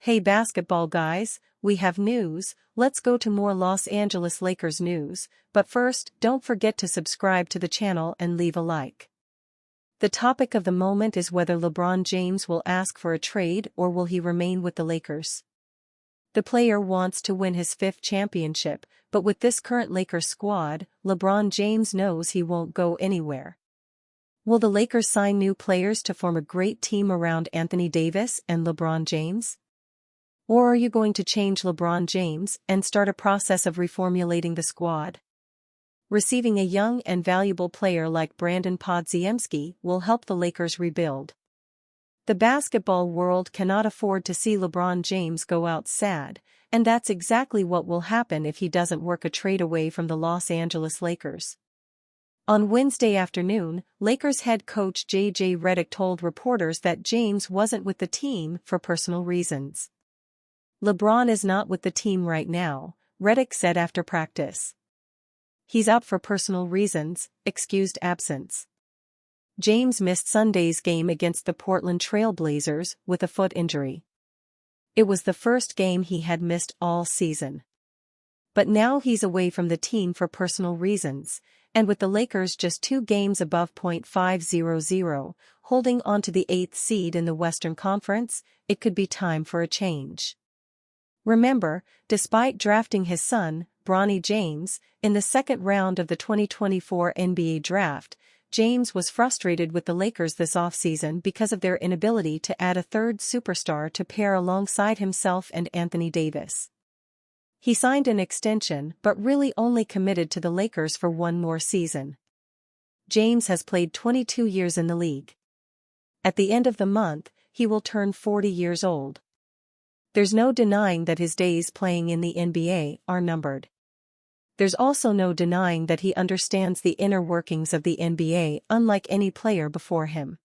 Hey basketball guys, we have news. Let's go to more Los Angeles Lakers news, but first, don't forget to subscribe to the channel and leave a like. The topic of the moment is whether LeBron James will ask for a trade or will he remain with the Lakers. The player wants to win his fifth championship, but with this current Lakers squad, LeBron James knows he won't go anywhere. Will the Lakers sign new players to form a great team around Anthony Davis and LeBron James? Or are you going to change LeBron James and start a process of reformulating the squad? Receiving a young and valuable player like Brandon Podziemski will help the Lakers rebuild. The basketball world cannot afford to see LeBron James go out sad, and that's exactly what will happen if he doesn't work a trade away from the Los Angeles Lakers. On Wednesday afternoon, Lakers head coach J.J. Redick told reporters that James wasn't with the team for personal reasons. LeBron is not with the team right now, Redick said after practice. He's out for personal reasons, excused absence. James missed Sunday's game against the Portland Trail Blazers with a foot injury. It was the first game he had missed all season. But now he's away from the team for personal reasons, and with the Lakers just 2 games above .500, holding on to the 8th seed in the Western Conference, it could be time for a change. Remember, despite drafting his son, Bronny James, in the second round of the 2024 NBA Draft, James was frustrated with the Lakers this offseason because of their inability to add a third superstar to pair alongside himself and Anthony Davis. He signed an extension but really only committed to the Lakers for 1 more season. James has played 22 years in the league. At the end of the month, he will turn 40 years old. There's no denying that his days playing in the NBA are numbered. There's also no denying that he understands the inner workings of the NBA unlike any player before him.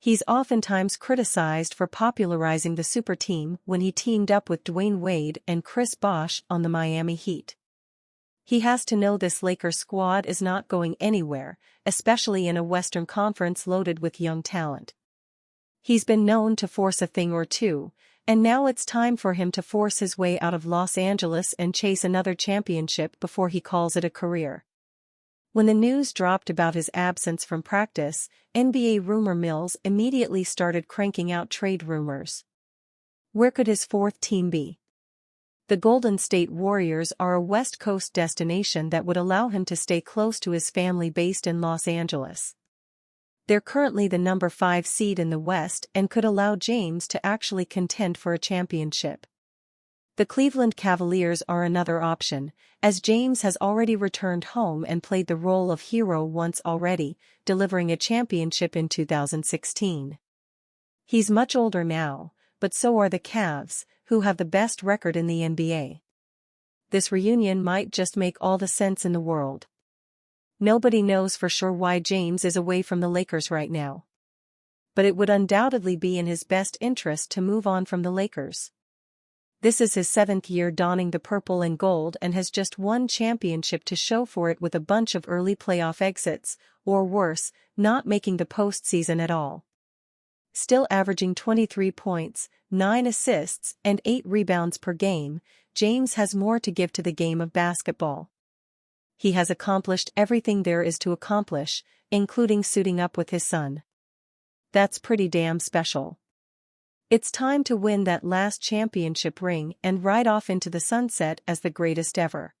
He's oftentimes criticized for popularizing the super team when he teamed up with Dwayne Wade and Chris Bosh on the Miami Heat. He has to know this Lakers squad is not going anywhere, especially in a Western Conference loaded with young talent. He's been known to force a thing or two, and now it's time for him to force his way out of Los Angeles and chase another championship before he calls it a career. When the news dropped about his absence from practice, NBA rumor mills immediately started cranking out trade rumors. Where could his fourth team be? The Golden State Warriors are a West Coast destination that would allow him to stay close to his family based in Los Angeles. They're currently the number 5 seed in the West and could allow James to actually contend for a championship. The Cleveland Cavaliers are another option, as James has already returned home and played the role of hero once already, delivering a championship in 2016. He's much older now, but so are the Cavs, who have the best record in the NBA. This reunion might just make all the sense in the world. Nobody knows for sure why James is away from the Lakers right now. But it would undoubtedly be in his best interest to move on from the Lakers. This is his 7th year donning the purple and gold and has just 1 championship to show for it with a bunch of early playoff exits, or worse, not making the postseason at all. Still averaging 23 points, 9 assists, and 8 rebounds per game, James has more to give to the game of basketball. He has accomplished everything there is to accomplish, including suiting up with his son. That's pretty damn special. It's time to win that last championship ring and ride off into the sunset as the greatest ever.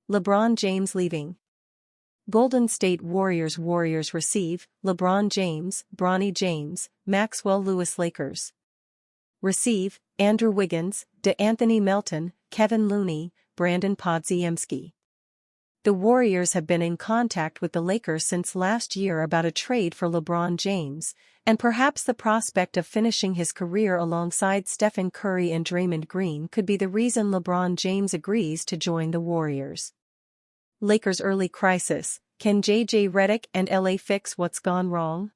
LeBron James leaving. Golden State Warriors receive, LeBron James, Bronny James, Maxwell Lewis Lakers. Receive, Andrew Wiggins, DeAnthony Melton, Kevin Looney, Brandon Podziemski. The Warriors have been in contact with the Lakers since last year about a trade for LeBron James, and perhaps the prospect of finishing his career alongside Stephen Curry and Draymond Green could be the reason LeBron James agrees to join the Warriors. Lakers' early crisis: can J.J. Redick and LA fix what's gone wrong?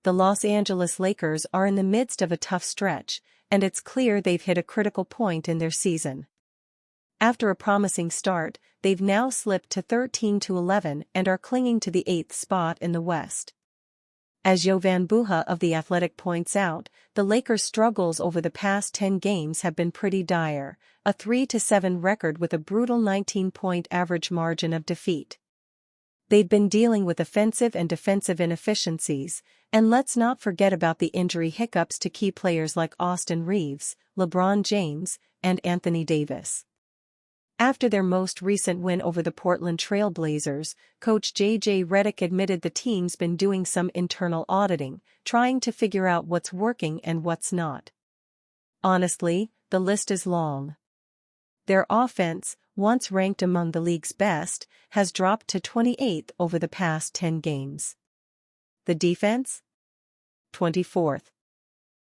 The Los Angeles Lakers are in the midst of a tough stretch, and it's clear they've hit a critical point in their season. After a promising start, they've now slipped to 13-11 and are clinging to the 8th spot in the West. As Jovan Buha of The Athletic points out, the Lakers' struggles over the past 10 games have been pretty dire, a 3-7 record with a brutal 19-point average margin of defeat. They've been dealing with offensive and defensive inefficiencies, and let's not forget about the injury hiccups to key players like Austin Reeves, LeBron James, and Anthony Davis. After their most recent win over the Portland Trail Blazers, coach J.J. Redick admitted the team's been doing some internal auditing, trying to figure out what's working and what's not. Honestly, the list is long. Their offense, once ranked among the league's best, has dropped to 28th over the past 10 games. The defense? 24th.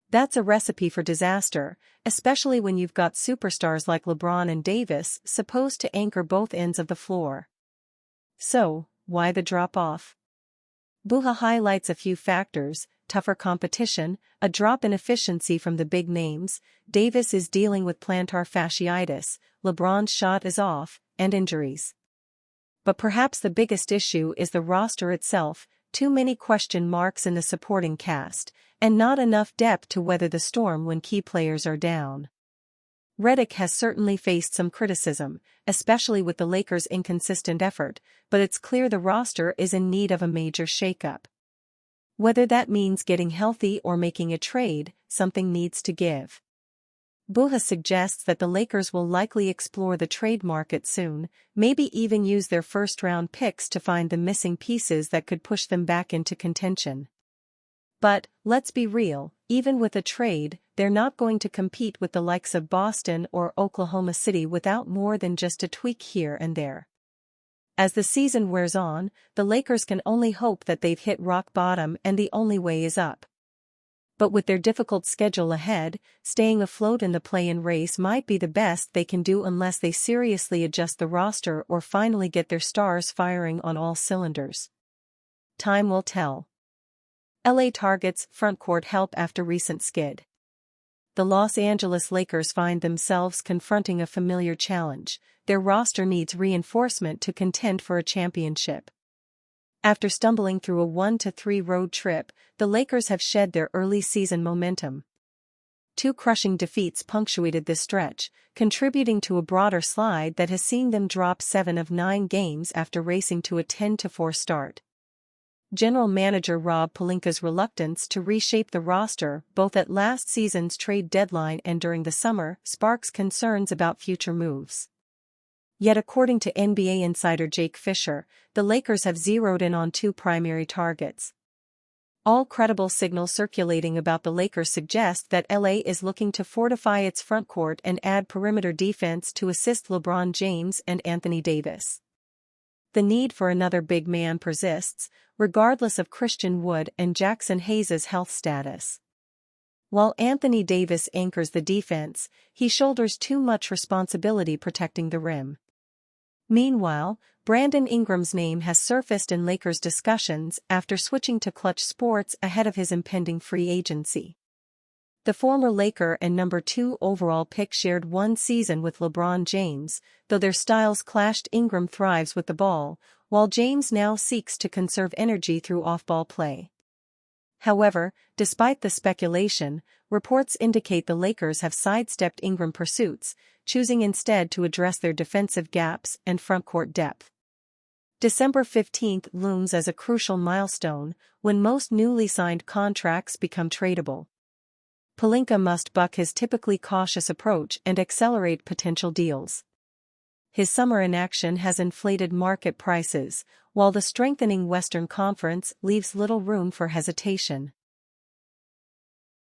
That's a recipe for disaster, especially when you've got superstars like LeBron and Davis supposed to anchor both ends of the floor. So, why the drop-off? Buha highlights a few factors: tougher competition, a drop in efficiency from the big names, Davis is dealing with plantar fasciitis, LeBron's shot is off, and injuries. But perhaps the biggest issue is the roster itself, too many question marks in the supporting cast, and not enough depth to weather the storm when key players are down. Redick has certainly faced some criticism, especially with the Lakers' inconsistent effort, but it's clear the roster is in need of a major shakeup. Whether that means getting healthy or making a trade, something needs to give. Buha suggests that the Lakers will likely explore the trade market soon, maybe even use their first-round picks to find the missing pieces that could push them back into contention. But, let's be real, even with a trade, they're not going to compete with the likes of Boston or Oklahoma City without more than just a tweak here and there. As the season wears on, the Lakers can only hope that they've hit rock bottom and the only way is up. But with their difficult schedule ahead, staying afloat in the play-in race might be the best they can do unless they seriously adjust the roster or finally get their stars firing on all cylinders. Time will tell. LA targets frontcourt help after recent skid. The Los Angeles Lakers find themselves confronting a familiar challenge: their roster needs reinforcement to contend for a championship. After stumbling through a 1-3 road trip, the Lakers have shed their early season momentum. 2 crushing defeats punctuated this stretch, contributing to a broader slide that has seen them drop 7 of 9 games after racing to a 10-4 start. General Manager Rob Pelinka's reluctance to reshape the roster, both at last season's trade deadline and during the summer, sparks concerns about future moves. Yet according to NBA insider Jake Fisher, the Lakers have zeroed in on 2 primary targets. All credible signals circulating about the Lakers suggest that LA is looking to fortify its frontcourt and add perimeter defense to assist LeBron James and Anthony Davis. The need for another big man persists, regardless of Christian Wood and Jackson Hayes' health status. While Anthony Davis anchors the defense, he shoulders too much responsibility protecting the rim. Meanwhile, Brandon Ingram's name has surfaced in Lakers discussions after switching to Clutch Sports ahead of his impending free agency. The former Laker and number 2 overall pick shared one season with LeBron James, though their styles clashed. Ingram thrives with the ball, while James now seeks to conserve energy through off-ball play. However, despite the speculation, reports indicate the Lakers have sidestepped Ingram pursuits, choosing instead to address their defensive gaps and frontcourt depth. December 15th looms as a crucial milestone, when most newly signed contracts become tradable. Pelinka must buck his typically cautious approach and accelerate potential deals. His summer inaction has inflated market prices, while the strengthening Western Conference leaves little room for hesitation.